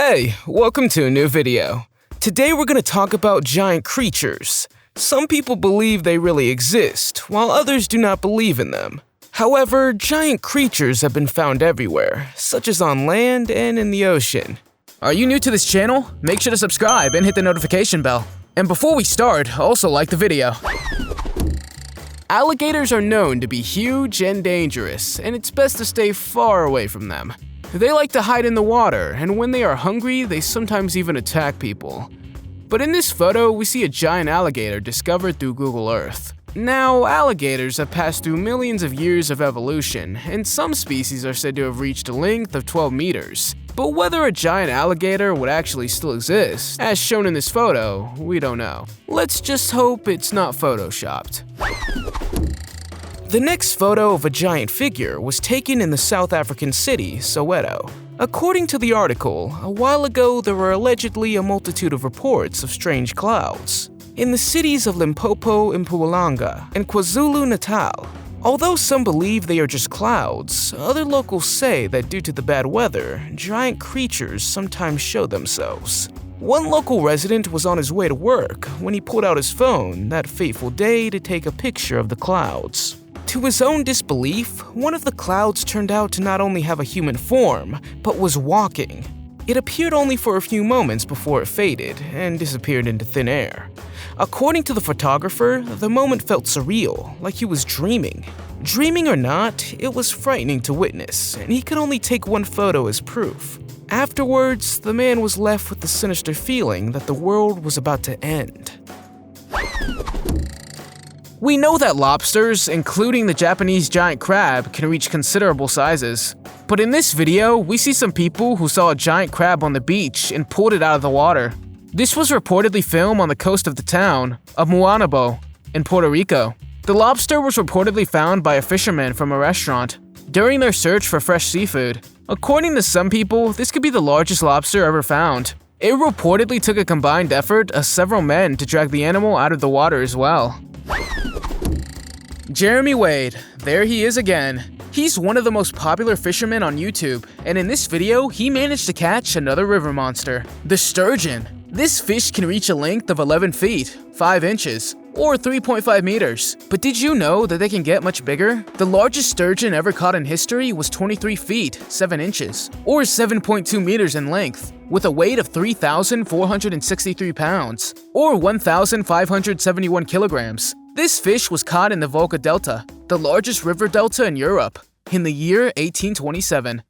Hey, welcome to a new video. Today we're going to talk about giant creatures. Some people believe they really exist, while others do not believe in them. However, giant creatures have been found everywhere, such as on land and in the ocean. Are you new to this channel? Make sure to subscribe and hit the notification bell. And before we start, also like the video. Alligators are known to be huge and dangerous, and it's best to stay far away from them. They like to hide in the water, and when they are hungry, they sometimes even attack people. But in this photo, we see a giant alligator discovered through Google Earth. Now, alligators have passed through millions of years of evolution, and some species are said to have reached a length of 12 meters. But whether a giant alligator would actually still exist, as shown in this photo, we don't know. Let's just hope it's not photoshopped. The next photo of a giant figure was taken in the South African city, Soweto. According to the article, a while ago there were allegedly a multitude of reports of strange clouds in the cities of Limpopo, Mpumalanga, and KwaZulu-Natal. Although some believe they are just clouds, other locals say that due to the bad weather, giant creatures sometimes show themselves. One local resident was on his way to work when he pulled out his phone that fateful day to take a picture of the clouds. To his own disbelief, one of the clouds turned out to not only have a human form, but was walking. It appeared only for a few moments before it faded and disappeared into thin air. According to the photographer, the moment felt surreal, like he was dreaming. Dreaming or not, it was frightening to witness, and he could only take one photo as proof. Afterwards, the man was left with the sinister feeling that the world was about to end. We know that lobsters, including the Japanese giant crab, can reach considerable sizes. But in this video, we see some people who saw a giant crab on the beach and pulled it out of the water. This was reportedly filmed on the coast of the town of Muanabo in Puerto Rico. The lobster was reportedly found by a fisherman from a restaurant during their search for fresh seafood. According to some people, this could be the largest lobster ever found. It reportedly took a combined effort of several men to drag the animal out of the water as well. Jeremy Wade, there he is again. He's one of the most popular fishermen on YouTube, and in this video, he managed to catch another river monster, the sturgeon. This fish can reach a length of 11 feet, 5 inches, or 3.5 meters. But did you know that they can get much bigger? The largest sturgeon ever caught in history was 23 feet, 7 inches, or 7.2 meters in length, with a weight of 3,463 pounds, or 1,571 kilograms. This fish was caught in the Volga Delta, the largest river delta in Europe, in the year 1827.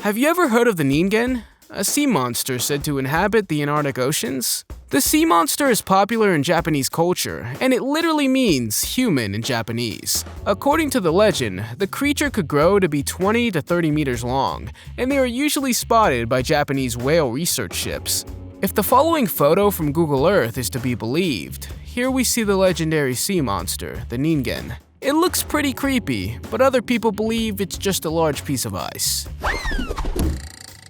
Have you ever heard of the ningen? A sea monster said to inhabit the Antarctic oceans? The sea monster is popular in Japanese culture, and it literally means human in Japanese. According to the legend, the creature could grow to be 20 to 30 meters long, and they are usually spotted by Japanese whale research ships. If the following photo from Google Earth is to be believed, here we see the legendary sea monster, the ningen. It looks pretty creepy, but other people believe it's just a large piece of ice.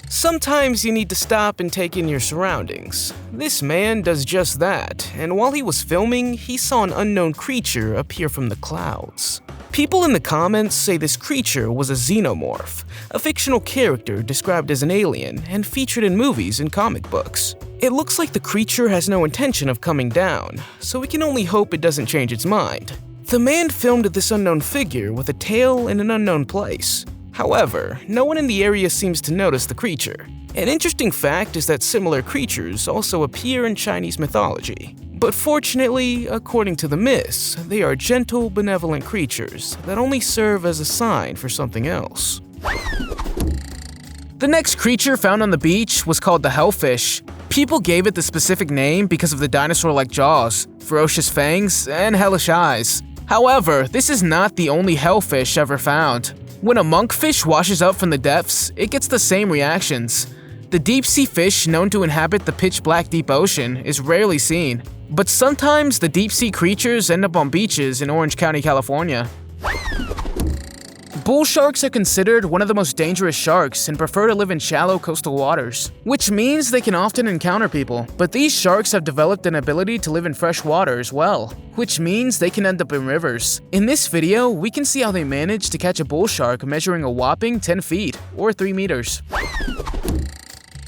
Sometimes you need to stop and take in your surroundings. This man does just that, and while he was filming, he saw an unknown creature appear from the clouds. People in the comments say this creature was a xenomorph, a fictional character described as an alien and featured in movies and comic books. It looks like the creature has no intention of coming down, so we can only hope it doesn't change its mind. The man filmed this unknown figure with a tail in an unknown place. However, no one in the area seems to notice the creature. An interesting fact is that similar creatures also appear in Chinese mythology. But fortunately, according to the myths, they are gentle, benevolent creatures that only serve as a sign for something else. The next creature found on the beach was called the hellfish. People gave it the specific name because of the dinosaur-like jaws, ferocious fangs, and hellish eyes. However, this is not the only hellfish ever found. When a monkfish washes up from the depths, it gets the same reactions. The deep-sea fish known to inhabit the pitch-black deep ocean is rarely seen, but sometimes the deep-sea creatures end up on beaches in Orange County, California. Bull sharks are considered one of the most dangerous sharks and prefer to live in shallow coastal waters, which means they can often encounter people. But these sharks have developed an ability to live in fresh water as well, which means they can end up in rivers. In this video, we can see how they managed to catch a bull shark measuring a whopping 10 feet, or 3 meters.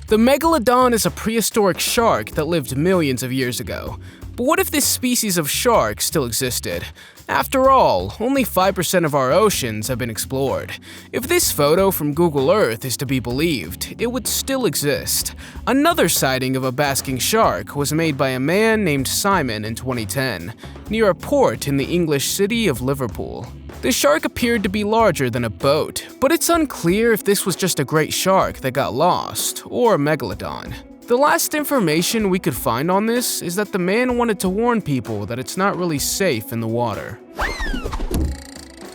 The megalodon is a prehistoric shark that lived millions of years ago. But what if this species of shark still existed? After all, only 5% of our oceans have been explored. If this photo from Google Earth is to be believed, it would still exist. Another sighting of a basking shark was made by a man named Simon in 2010, near a port in the English city of Liverpool. The shark appeared to be larger than a boat, but it's unclear if this was just a great shark that got lost, or a megalodon. The last information we could find on this is that the man wanted to warn people that it's not really safe in the water.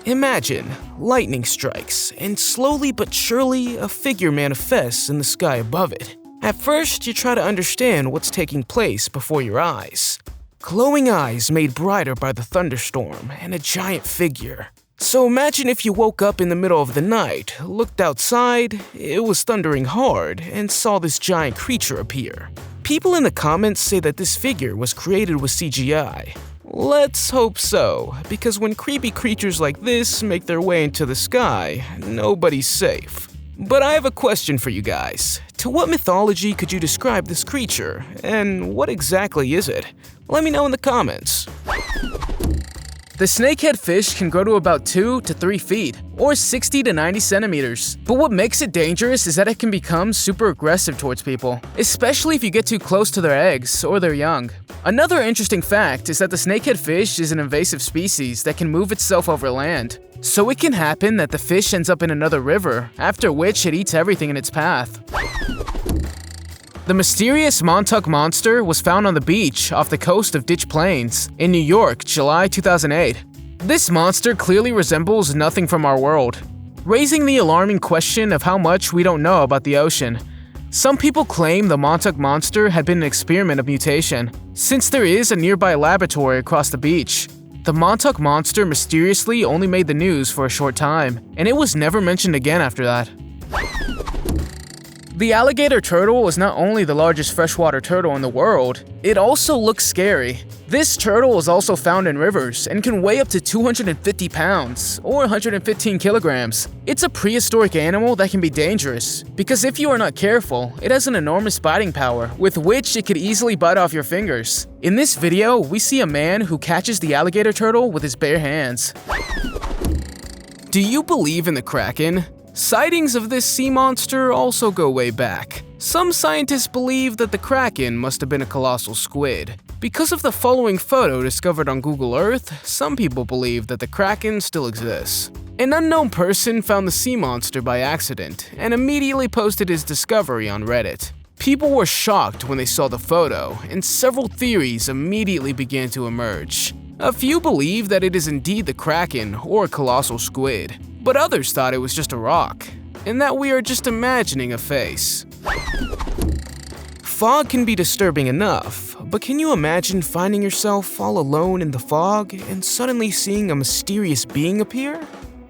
Imagine, lightning strikes, and slowly but surely a figure manifests in the sky above it. At first, you try to understand what's taking place before your eyes. Glowing eyes made brighter by the thunderstorm, and a giant figure. So imagine if you woke up in the middle of the night, looked outside, it was thundering hard, and saw this giant creature appear. People in the comments say that this figure was created with CGI. Let's hope so, because when creepy creatures like this make their way into the sky, nobody's safe. But I have a question for you guys. To what mythology could you describe this creature, and what exactly is it? Let me know in the comments. The snakehead fish can grow to about 2 to 3 feet, or 60 to 90 centimeters. But what makes it dangerous is that it can become super aggressive towards people, especially if you get too close to their eggs or their young. Another interesting fact is that the snakehead fish is an invasive species that can move itself over land. So it can happen that the fish ends up in another river, after which it eats everything in its path. The mysterious Montauk monster was found on the beach off the coast of Ditch Plains in New York, July 2008. This monster clearly resembles nothing from our world, raising the alarming question of how much we don't know about the ocean. Some people claim the Montauk monster had been an experiment of mutation, since there is a nearby laboratory across the beach. The Montauk monster mysteriously only made the news for a short time, and it was never mentioned again after that. The alligator turtle is not only the largest freshwater turtle in the world, it also looks scary. This turtle is also found in rivers and can weigh up to 250 pounds, or 115 kilograms. It's a prehistoric animal that can be dangerous, because if you are not careful, it has an enormous biting power, with which it could easily bite off your fingers. In this video, we see a man who catches the alligator turtle with his bare hands. Do you believe in the Kraken? Sightings of this sea monster also go way back. Some scientists believe that the Kraken must have been a colossal squid. Because of the following photo discovered on Google Earth, some people believe that the Kraken still exists. An unknown person found the sea monster by accident and immediately posted his discovery on Reddit. People were shocked when they saw the photo, and several theories immediately began to emerge. A few believe that it is indeed the Kraken or a colossal squid, but others thought it was just a rock, and that we are just imagining a face. Fog can be disturbing enough, but can you imagine finding yourself all alone in the fog and suddenly seeing a mysterious being appear?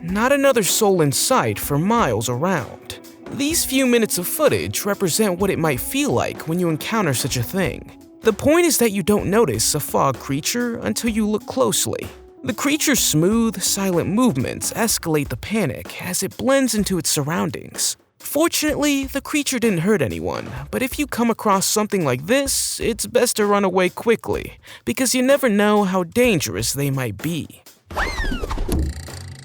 Not another soul in sight for miles around. These few minutes of footage represent what it might feel like when you encounter such a thing. The point is that you don't notice a fog creature until you look closely. The creature's smooth, silent movements escalate the panic as it blends into its surroundings. Fortunately, the creature didn't hurt anyone, but if you come across something like this, it's best to run away quickly, because you never know how dangerous they might be.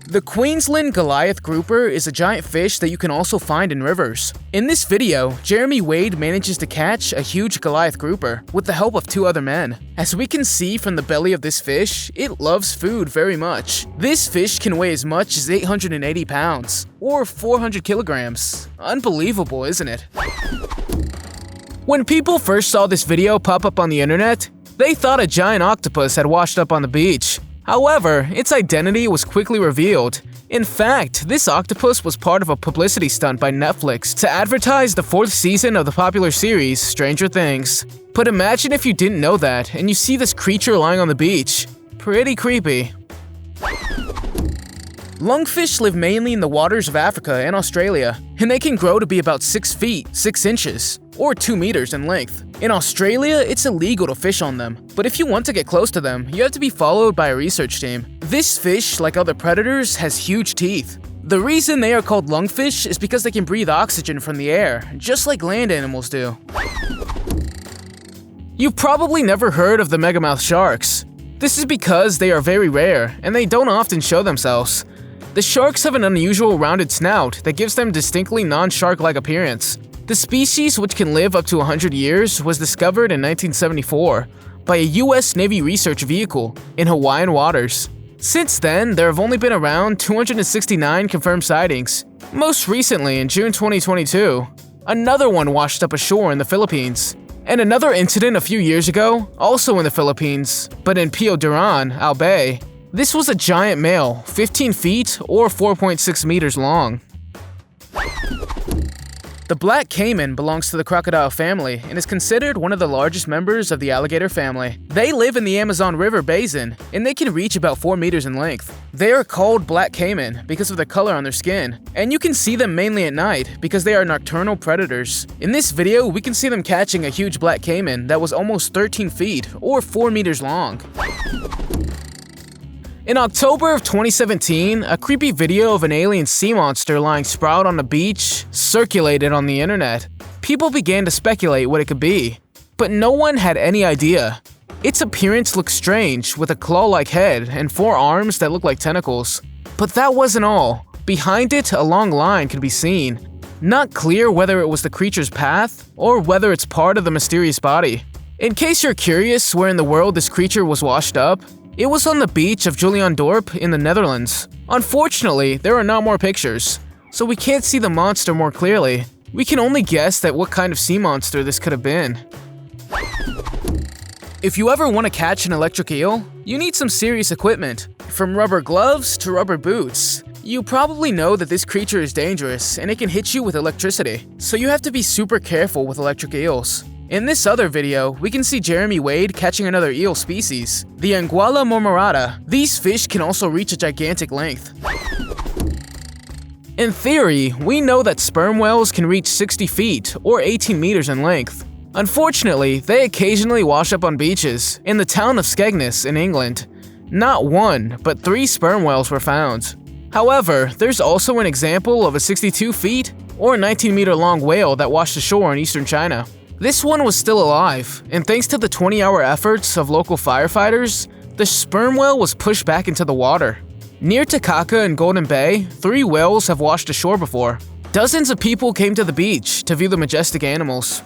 The Queensland Goliath grouper is a giant fish that you can also find in rivers. In this video, Jeremy Wade manages to catch a huge Goliath grouper with the help of 2 other men. As we can see from the belly of this fish, it loves food very much. This fish can weigh as much as 880 pounds, or 400 kilograms. Unbelievable, isn't it? When people first saw this video pop up on the internet, they thought a giant octopus had washed up on the beach. However, its identity was quickly revealed. In fact, this octopus was part of a publicity stunt by Netflix to advertise the 4th season of the popular series Stranger Things. But imagine if you didn't know that and you see this creature lying on the beach. Pretty creepy. Lungfish live mainly in the waters of Africa and Australia, and they can grow to be about 6 feet, 6 inches, or 2 meters in length. In Australia, it's illegal to fish on them, but if you want to get close to them, you have to be followed by a research team. This fish, like other predators, has huge teeth. The reason they are called lungfish is because they can breathe oxygen from the air, just like land animals do. You've probably never heard of the megamouth sharks. This is because they are very rare, and they don't often show themselves. The sharks have an unusual rounded snout that gives them distinctly non-shark-like appearance. The species, which can live up to 100 years, was discovered in 1974 by a US Navy research vehicle in Hawaiian waters. Since then, there have only been around 269 confirmed sightings. Most recently, in June 2022, another one washed up ashore in the Philippines. And another incident a few years ago, also in the Philippines, but in Pio Duran, Albay. This was a giant male, 15 feet or 4.6 meters long. The black caiman belongs to the crocodile family and is considered one of the largest members of the alligator family. They live in the Amazon River basin, and they can reach about 4 meters in length. They are called black caiman because of the color on their skin, and you can see them mainly at night because they are nocturnal predators. In this video, we can see them catching a huge black caiman that was almost 13 feet or 4 meters long. In October of 2017, a creepy video of an alien sea monster lying sprawled on the beach circulated on the internet. People began to speculate what it could be, but no one had any idea. Its appearance looked strange, with a claw-like head and 4 arms that looked like tentacles. But that wasn't all. Behind it, a long line could be seen. Not clear whether it was the creature's path or whether it's part of the mysterious body. In case you're curious where in the world this creature was washed up, it was on the beach of Juliandorp in the Netherlands. Unfortunately, there are not more pictures, so we can't see the monster more clearly. We can only guess at what kind of sea monster this could have been. If you ever want to catch an electric eel, you need some serious equipment. From rubber gloves to rubber boots. You probably know that this creature is dangerous and it can hit you with electricity, so you have to be super careful with electric eels. In this other video, we can see Jeremy Wade catching another eel species, the Anguilla marmorata. These fish can also reach a gigantic length. In theory, we know that sperm whales can reach 60 feet or 18 meters in length. Unfortunately, they occasionally wash up on beaches in the town of Skegness in England. Not 1, but 3 sperm whales were found. However, there's also an example of a 62 feet or 19 meter long whale that washed ashore in eastern China. This one was still alive, and thanks to the 20-hour efforts of local firefighters, the sperm whale was pushed back into the water. Near Takaka and Golden Bay, 3 whales have washed ashore before. Dozens of people came to the beach to view the majestic animals.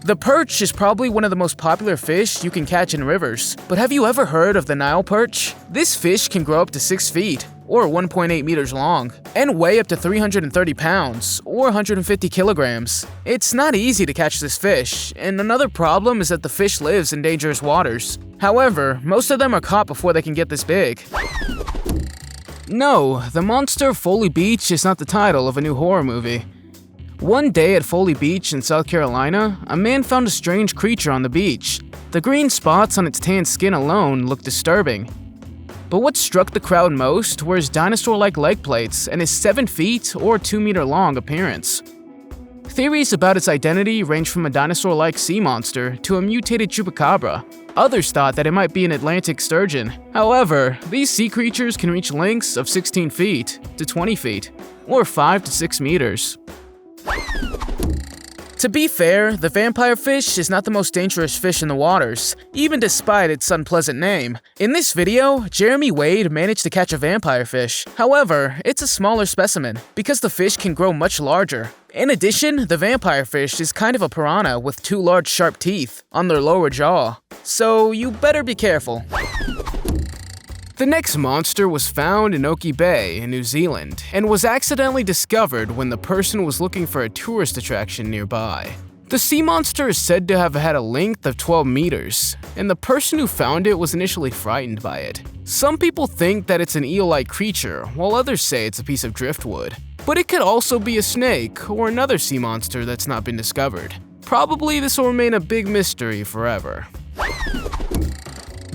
The perch is probably one of the most popular fish you can catch in rivers, but have you ever heard of the Nile perch? This fish can grow up to 6 feet, or 1.8 meters long, and weigh up to 330 pounds, or 150 kilograms. It's not easy to catch this fish, and another problem is that the fish lives in dangerous waters. However, most of them are caught before they can get this big. No, The Monster of Foley Beach is not the title of a new horror movie. One day at Foley Beach in South Carolina, a man found a strange creature on the beach. The green spots on its tan skin alone looked disturbing. But what struck the crowd most were his dinosaur-like leg plates and his 7 feet or 2 meter long appearance. Theories about its identity range from a dinosaur-like sea monster to a mutated chupacabra. Others thought that it might be an Atlantic sturgeon. However, these sea creatures can reach lengths of 16 feet to 20 feet, or 5 to 6 meters. To be fair, the vampire fish is not the most dangerous fish in the waters, even despite its unpleasant name. In this video, Jeremy Wade managed to catch a vampire fish. However, it's a smaller specimen, because the fish can grow much larger. In addition, the vampire fish is kind of a piranha with 2 large sharp teeth on their lower jaw. So you better be careful. The next monster was found in Oki Bay in New Zealand and was accidentally discovered when the person was looking for a tourist attraction nearby. The sea monster is said to have had a length of 12 meters, and the person who found it was initially frightened by it. Some people think that it's an eel-like creature, while others say it's a piece of driftwood. But it could also be a snake or another sea monster that's not been discovered. Probably this will remain a big mystery forever.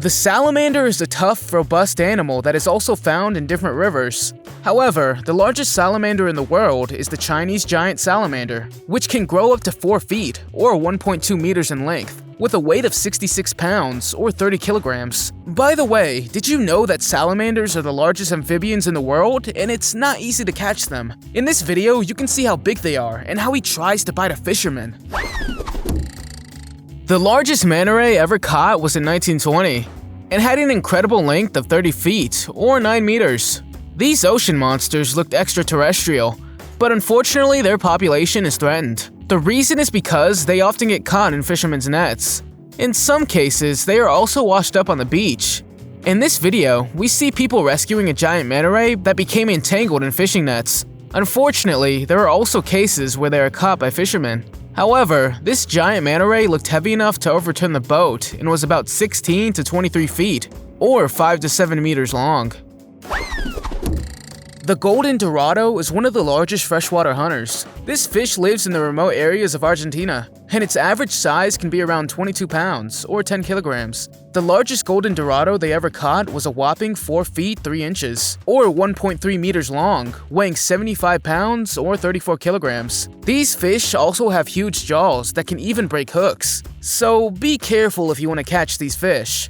The salamander is a tough, robust animal that is also found in different rivers. However, the largest salamander in the world is the Chinese giant salamander, which can grow up to 4 feet or 1.2 meters in length, with a weight of 66 pounds or 30 kilograms. By the way, did you know that salamanders are the largest amphibians in the world, and it's not easy to catch them? In this video, you can see how big they are and how he tries to bite a fisherman. The largest manta ray ever caught was in 1920 and had an incredible length of 30 feet or 9 meters. These ocean monsters looked extraterrestrial, but unfortunately their population is threatened. The reason is because they often get caught in fishermen's nets. In some cases, they are also washed up on the beach. In this video, we see people rescuing a giant manta ray that became entangled in fishing nets. Unfortunately, there are also cases where they are caught by fishermen. However, this giant manta ray looked heavy enough to overturn the boat and was about 16 to 23 feet, or 5 to 7 meters long. The golden dorado is one of the largest freshwater hunters. This fish lives in the remote areas of Argentina, and its average size can be around 22 pounds or 10 kilograms. The largest golden dorado they ever caught was a whopping 4 feet 3 inches, or 1.3 meters long, weighing 75 pounds or 34 kilograms. These fish also have huge jaws that can even break hooks, so be careful if you want to catch these fish.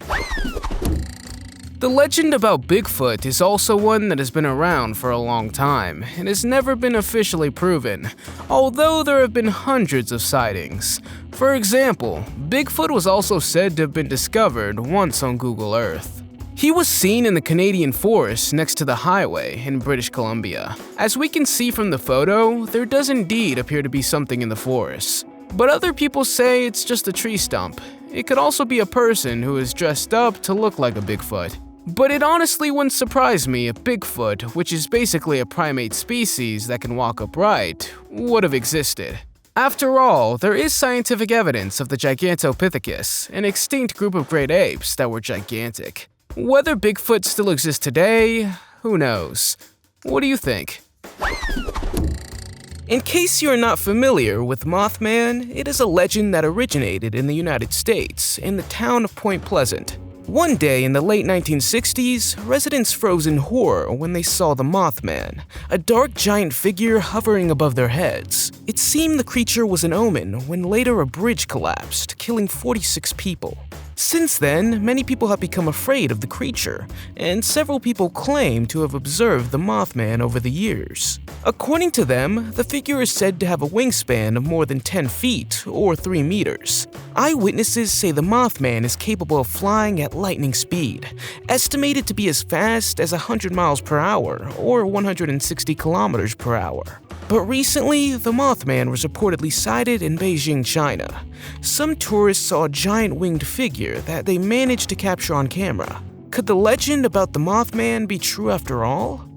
The legend about Bigfoot is also one that has been around for a long time and has never been officially proven, although there have been hundreds of sightings. For example, Bigfoot was also said to have been discovered once on Google Earth. He was seen in the Canadian forest next to the highway in British Columbia. As we can see from the photo, there does indeed appear to be something in the forest. But other people say it's just a tree stump. It could also be a person who is dressed up to look like a Bigfoot. But it honestly wouldn't surprise me if Bigfoot, which is basically a primate species that can walk upright, would have existed. After all, there is scientific evidence of the Gigantopithecus, an extinct group of great apes that were gigantic. Whether Bigfoot still exists today, who knows? What do you think? In case you are not familiar with Mothman, it is a legend that originated in the United States, in the town of Point Pleasant. One day in the late 1960s, residents froze in horror when they saw the Mothman, a dark giant figure hovering above their heads. It seemed the creature was an omen when later a bridge collapsed, killing 46 people. Since then, many people have become afraid of the creature, and several people claim to have observed the Mothman over the years. According to them, the figure is said to have a wingspan of more than 10 feet or 3 meters. Eyewitnesses say the Mothman is capable of flying at lightning speed, estimated to be as fast as 100 miles per hour or 160 kilometers per hour. But recently, the Mothman was reportedly sighted in Beijing, China. Some tourists saw a giant winged figure that they managed to capture on camera. Could the legend about the Mothman be true after all?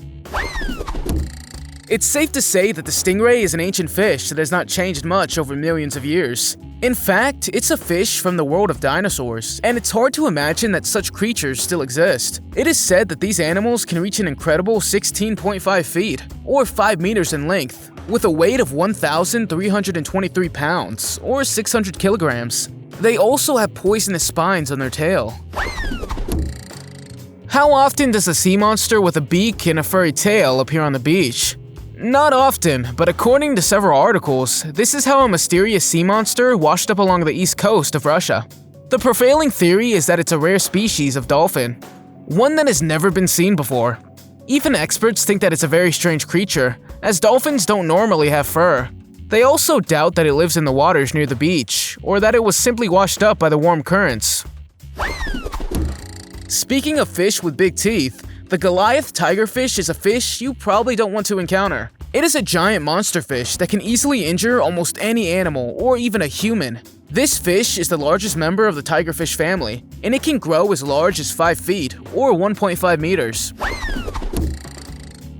It's safe to say that the stingray is an ancient fish that has not changed much over millions of years. In fact, it's a fish from the world of dinosaurs, and it's hard to imagine that such creatures still exist. It is said that these animals can reach an incredible 16.5 feet, or 5 meters in length, with a weight of 1,323 pounds, or 600 kilograms. They also have poisonous spines on their tail. How often does a sea monster with a beak and a furry tail appear on the beach? Not often, but according to several articles, this is how a mysterious sea monster washed up along the east coast of Russia. The prevailing theory is that it's a rare species of dolphin, one that has never been seen before. Even experts think that it's a very strange creature, as dolphins don't normally have fur. They also doubt that it lives in the waters near the beach, or that it was simply washed up by the warm currents. Speaking of fish with big teeth, the Goliath tigerfish is a fish you probably don't want to encounter. It is a giant monster fish that can easily injure almost any animal or even a human. This fish is the largest member of the tigerfish family, and it can grow as large as 5 feet or 1.5 meters.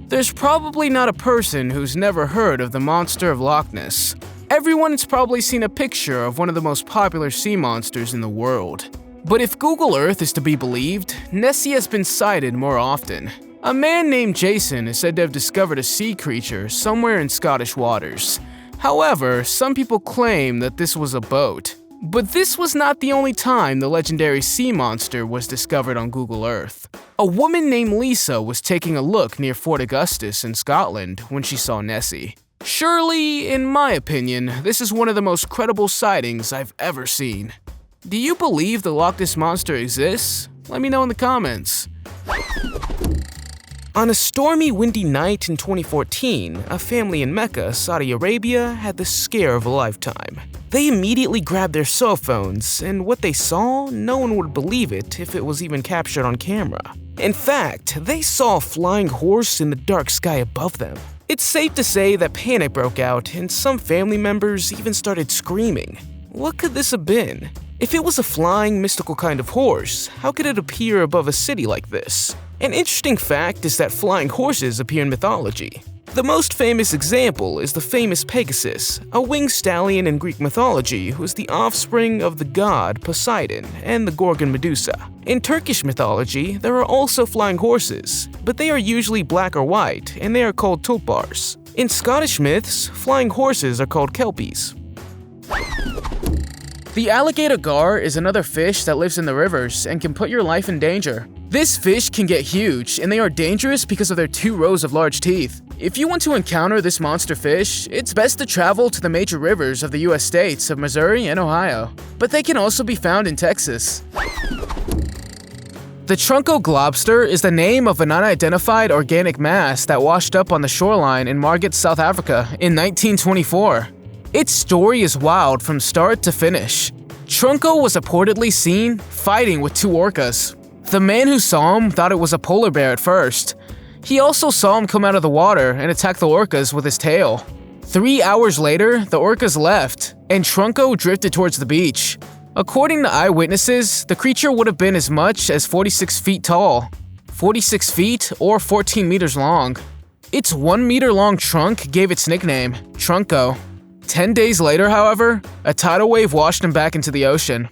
There's probably not a person who's never heard of the monster of Loch Ness. Everyone's probably seen a picture of one of the most popular sea monsters in the world. But if Google Earth is to be believed, Nessie has been sighted more often. A man named Jason is said to have discovered a sea creature somewhere in Scottish waters. However, some people claim that this was a boat. But this was not the only time the legendary sea monster was discovered on Google Earth. A woman named Lisa was taking a look near Fort Augustus in Scotland when she saw Nessie. Surely, in my opinion, this is one of the most credible sightings I've ever seen. Do you believe the Loch Ness Monster exists? Let me know in the comments. On a stormy, windy night in 2014, a family in Mecca, Saudi Arabia, had the scare of a lifetime. They immediately grabbed their cell phones, and what they saw, no one would believe it if it was even captured on camera. In fact, they saw a flying horse in the dark sky above them. It's safe to say that panic broke out, and some family members even started screaming. What could this have been? If it was a flying, mystical kind of horse, how could it appear above a city like this? An interesting fact is that flying horses appear in mythology. The most famous example is the famous Pegasus, a winged stallion in Greek mythology who is the offspring of the god Poseidon and the Gorgon Medusa. In Turkish mythology, there are also flying horses, but they are usually black or white, and they are called tulpars. In Scottish myths, flying horses are called kelpies. The alligator gar is another fish that lives in the rivers and can put your life in danger. This fish can get huge, and they are dangerous because of their 2 rows of large teeth. If you want to encounter this monster fish, it's best to travel to the major rivers of the US states of Missouri and Ohio, but they can also be found in Texas. The trunco globster is the name of an unidentified organic mass that washed up on the shoreline in Margate, South Africa in 1924. Its story is wild from start to finish. Trunco was reportedly seen fighting with 2 orcas. The man who saw him thought it was a polar bear at first. He also saw him come out of the water and attack the orcas with his tail. 3 hours later, the orcas left, and Trunco drifted towards the beach. According to eyewitnesses, the creature would have been as much as 46 feet tall, 46 feet or 14 meters long. Its 1 meter long trunk gave its nickname, Trunco. 10 days later, however, a tidal wave washed him back into the ocean.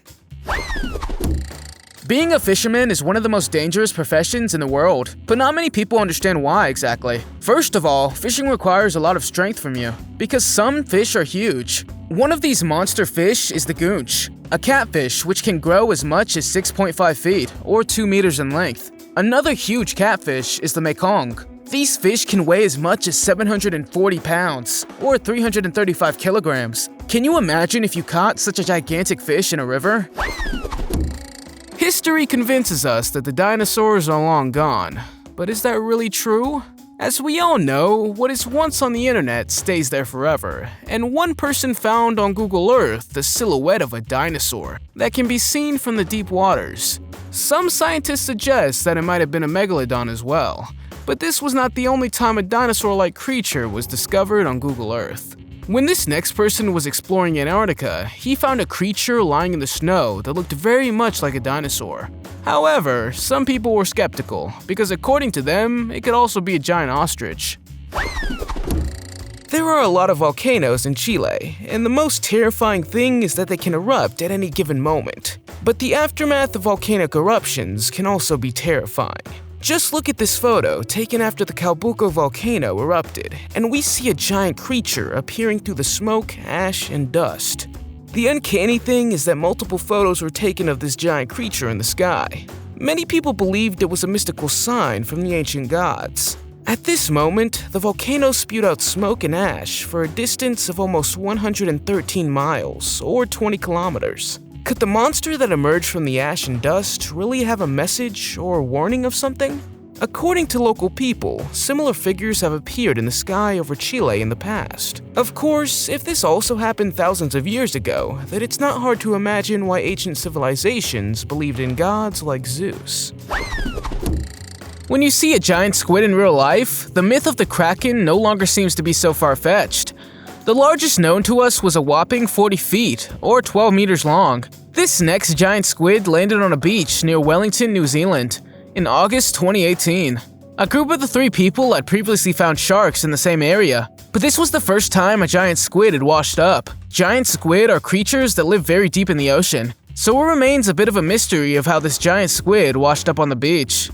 Being a fisherman is one of the most dangerous professions in the world, but not many people understand why exactly. First of all, fishing requires a lot of strength from you, because some fish are huge. One of these monster fish is the goonch, a catfish which can grow as much as 6.5 feet, or 2 meters in length. Another huge catfish is the mekong. These fish can weigh as much as 740 pounds, or 335 kilograms. Can you imagine if you caught such a gigantic fish in a river? History convinces us that the dinosaurs are long gone, but is that really true? As we all know, what is once on the internet stays there forever, and one person found on Google Earth the silhouette of a dinosaur that can be seen from the deep waters. Some scientists suggest that it might have been a megalodon as well, but this was not the only time a dinosaur-like creature was discovered on Google Earth. When this next person was exploring Antarctica, he found a creature lying in the snow that looked very much like a dinosaur. However, some people were skeptical, because according to them, it could also be a giant ostrich. There are a lot of volcanoes in Chile, and the most terrifying thing is that they can erupt at any given moment. But the aftermath of volcanic eruptions can also be terrifying. Just look at this photo taken after the Calbuco volcano erupted, and we see a giant creature appearing through the smoke, ash, and dust. The uncanny thing is that multiple photos were taken of this giant creature in the sky. Many people believed it was a mystical sign from the ancient gods. At this moment, the volcano spewed out smoke and ash for a distance of almost 113 miles, or 20 kilometers. Could the monster that emerged from the ash and dust really have a message or warning of something? According to local people, similar figures have appeared in the sky over Chile in the past. Of course, if this also happened thousands of years ago, then it's not hard to imagine why ancient civilizations believed in gods like Zeus. When you see a giant squid in real life, the myth of the kraken no longer seems to be so far-fetched. The largest known to us was a whopping 40 feet, or 12 meters long. This next giant squid landed on a beach near Wellington, New Zealand, in August 2018. A group of the 3 people had previously found sharks in the same area, but this was the first time a giant squid had washed up. Giant squid are creatures that live very deep in the ocean, so it remains a bit of a mystery of how this giant squid washed up on the beach.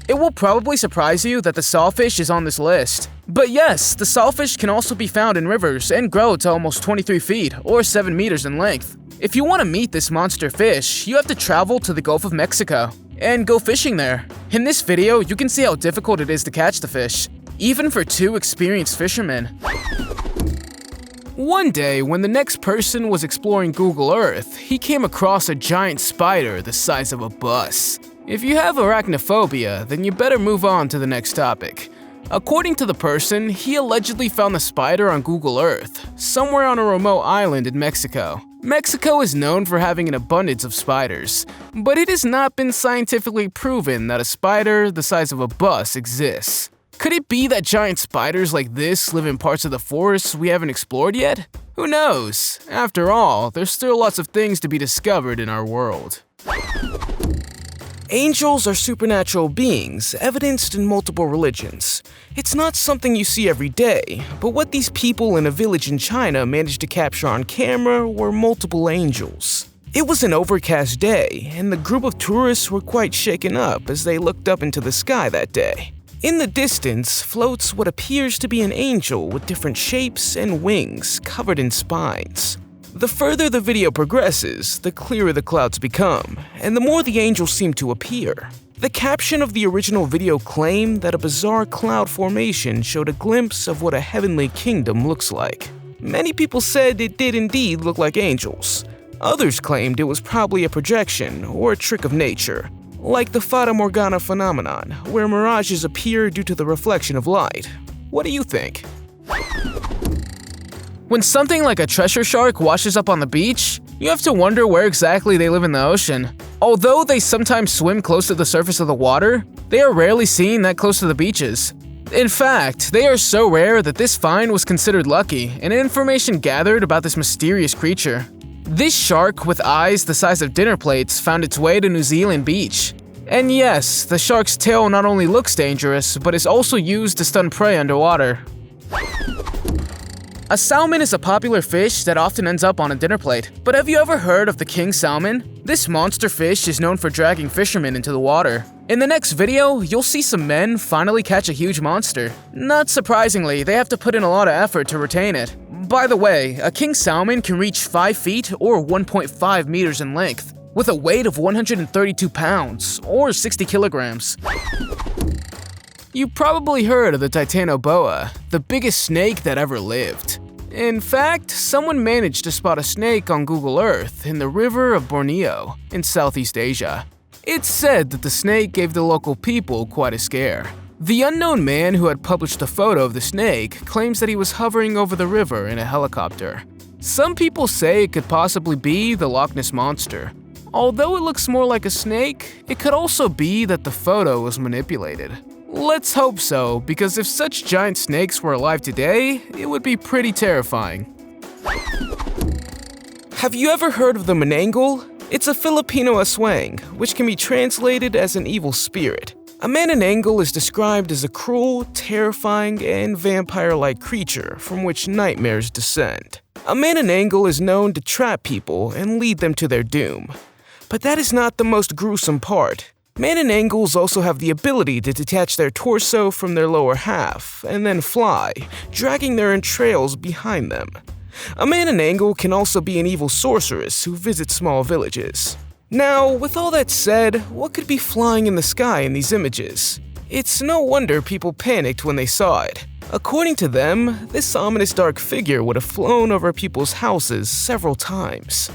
It It will probably surprise you that the sawfish is on this list. But yes, the sawfish can also be found in rivers and grow to almost 23 feet or 7 meters in length. If you want to meet this monster fish, you have to travel to the Gulf of Mexico and go fishing there. In this video, you can see how difficult it is to catch the fish, even for 2 experienced fishermen. One day, when the next person was exploring Google Earth, he came across a giant spider the size of a bus. If you have arachnophobia, then you better move on to the next topic. According to the person, he allegedly found the spider on Google Earth, somewhere on a remote island in Mexico. Mexico is known for having an abundance of spiders, but it has not been scientifically proven that a spider the size of a bus exists. Could it be that giant spiders like this live in parts of the forest we haven't explored yet? Who knows? After all, there's still lots of things to be discovered in our world. Angels are supernatural beings, evidenced in multiple religions. It's not something you see every day, but what these people in a village in China managed to capture on camera were multiple angels. It was an overcast day, and the group of tourists were quite shaken up as they looked up into the sky that day. In the distance floats what appears to be an angel with different shapes and wings covered in spines. The further the video progresses, the clearer the clouds become, and the more the angels seem to appear. The caption of the original video claimed that a bizarre cloud formation showed a glimpse of what a heavenly kingdom looks like. Many people said it did indeed look like angels. Others claimed it was probably a projection or a trick of nature, like the Fata Morgana phenomenon, where mirages appear due to the reflection of light. What do you think? When something like a treasure shark washes up on the beach, you have to wonder where exactly they live in the ocean. Although they sometimes swim close to the surface of the water, they are rarely seen that close to the beaches. In fact, they are so rare that this find was considered lucky, and information gathered about this mysterious creature. This shark with eyes the size of dinner plates found its way to New Zealand beach. And yes, the shark's tail not only looks dangerous, but is also used to stun prey underwater. A salmon is a popular fish that often ends up on a dinner plate. But have you ever heard of the king salmon? This monster fish is known for dragging fishermen into the water. In the next video, you'll see some men finally catch a huge monster. Not surprisingly, they have to put in a lot of effort to retain it. By the way, a king salmon can reach 5 feet or 1.5 meters in length, with a weight of 132 pounds or 60 kilograms. You probably heard of the titanoboa, the biggest snake that ever lived. In fact, someone managed to spot a snake on Google Earth in the river of Borneo in Southeast Asia. It's said that the snake gave the local people quite a scare. The unknown man who had published a photo of the snake claims that he was hovering over the river in a helicopter. Some people say it could possibly be the Loch Ness Monster. Although it looks more like a snake, it could also be that the photo was manipulated. Let's hope so, because if such giant snakes were alive today, it would be pretty terrifying. Have you ever heard of the manananggal? It's a Filipino aswang, which can be translated as an evil spirit. A manananggal is described as a cruel, terrifying, and vampire-like creature from which nightmares descend. A manananggal is known to trap people and lead them to their doom. But that is not the most gruesome part. Manananggals also have the ability to detach their torso from their lower half and then fly, dragging their entrails behind them. A manananggal can also be an evil sorceress who visits small villages. Now, with all that said, what could be flying in the sky in these images? It's no wonder people panicked when they saw it. According to them, this ominous dark figure would have flown over people's houses several times.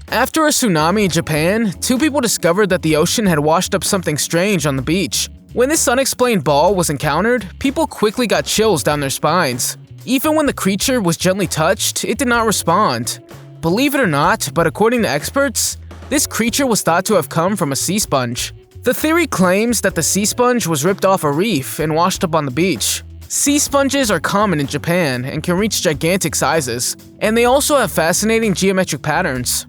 After a tsunami in Japan, 2 people discovered that the ocean had washed up something strange on the beach. When this unexplained ball was encountered, people quickly got chills down their spines. Even when the creature was gently touched, it did not respond. Believe it or not, but according to experts, this creature was thought to have come from a sea sponge. The theory claims that the sea sponge was ripped off a reef and washed up on the beach. Sea sponges are common in Japan and can reach gigantic sizes, and they also have fascinating geometric patterns.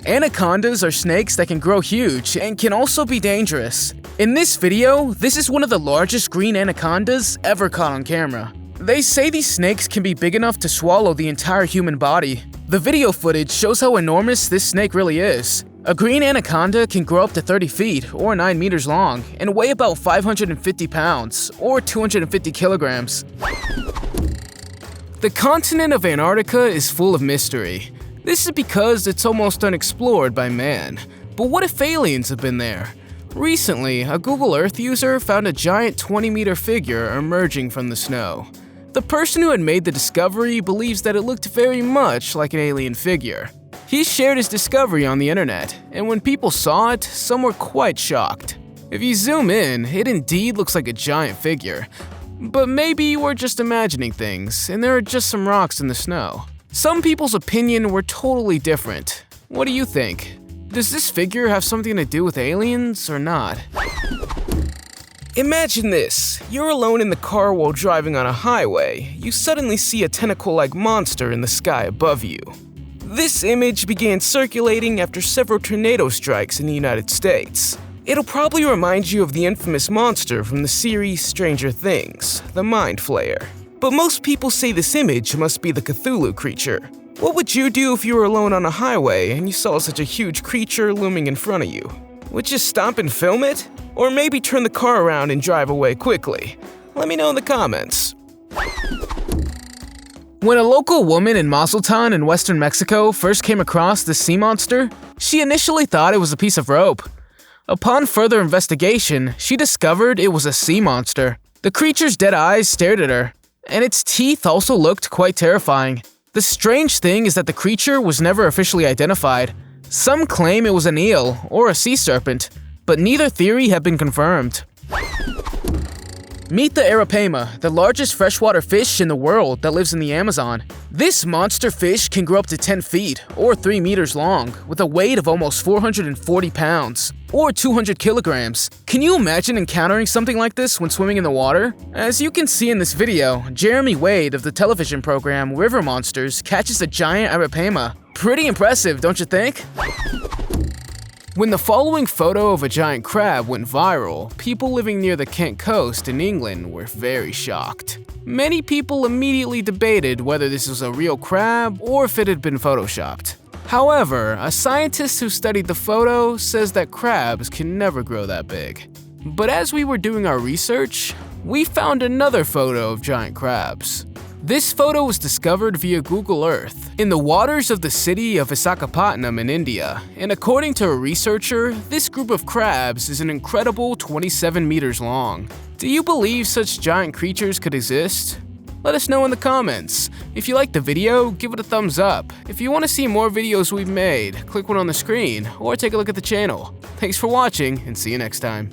Anacondas are snakes that can grow huge and can also be dangerous. In this video, this is one of the largest green anacondas ever caught on camera. They say these snakes can be big enough to swallow the entire human body. The video footage shows how enormous this snake really is. A green anaconda can grow up to 30 feet or 9 meters long and weigh about 550 pounds or 250 kilograms. The continent of Antarctica is full of mystery. This is because it's almost unexplored by man. But what if aliens have been there? Recently, a Google Earth user found a giant 20-meter figure emerging from the snow. The person who had made the discovery believes that it looked very much like an alien figure. He shared his discovery on the internet, and when people saw it, some were quite shocked. If you zoom in, it indeed looks like a giant figure. But maybe we're just imagining things, and there are just some rocks in the snow. Some people's opinion were totally different. What do you think? Does this figure have something to do with aliens or not? Imagine this. You're alone in the car while driving on a highway. You suddenly see a tentacle-like monster in the sky above you. This image began circulating after several tornado strikes in the United States. It'll probably remind you of the infamous monster from the series Stranger Things, the Mind Flayer. But most people say this image must be the Cthulhu creature. What would you do if you were alone on a highway and you saw such a huge creature looming in front of you? Would you stop and film it? Or maybe turn the car around and drive away quickly? Let me know in the comments. When a local woman in Mazatlan in western Mexico first came across the sea monster, she initially thought it was a piece of rope. Upon further investigation, she discovered it was a sea monster. The creature's dead eyes stared at her, and its teeth also looked quite terrifying. The strange thing is that the creature was never officially identified. Some claim it was an eel or a sea serpent, but neither theory have been confirmed. Meet the arapaima, the largest freshwater fish in the world that lives in the Amazon. This monster fish can grow up to 10 feet or 3 meters long with a weight of almost 440 pounds or 200 kilograms. Can you imagine encountering something like this when swimming in the water? As you can see in this video, Jeremy Wade of the television program River Monsters catches a giant arapaima. Pretty impressive, don't you think? When the following photo of a giant crab went viral, people living near the Kent coast in England were very shocked. Many people immediately debated whether this was a real crab or if it had been photoshopped. However, a scientist who studied the photo says that crabs can never grow that big. But as we were doing our research, we found another photo of giant crabs. This photo was discovered via Google Earth in the waters of the city of Visakhapatnam in India, and according to a researcher, this group of crabs is an incredible 27 meters long. Do you believe such giant creatures could exist? Let us know in the comments. If you liked the video, give it a thumbs up. If you want to see more videos we've made, click one on the screen or take a look at the channel. Thanks for watching and see you next time.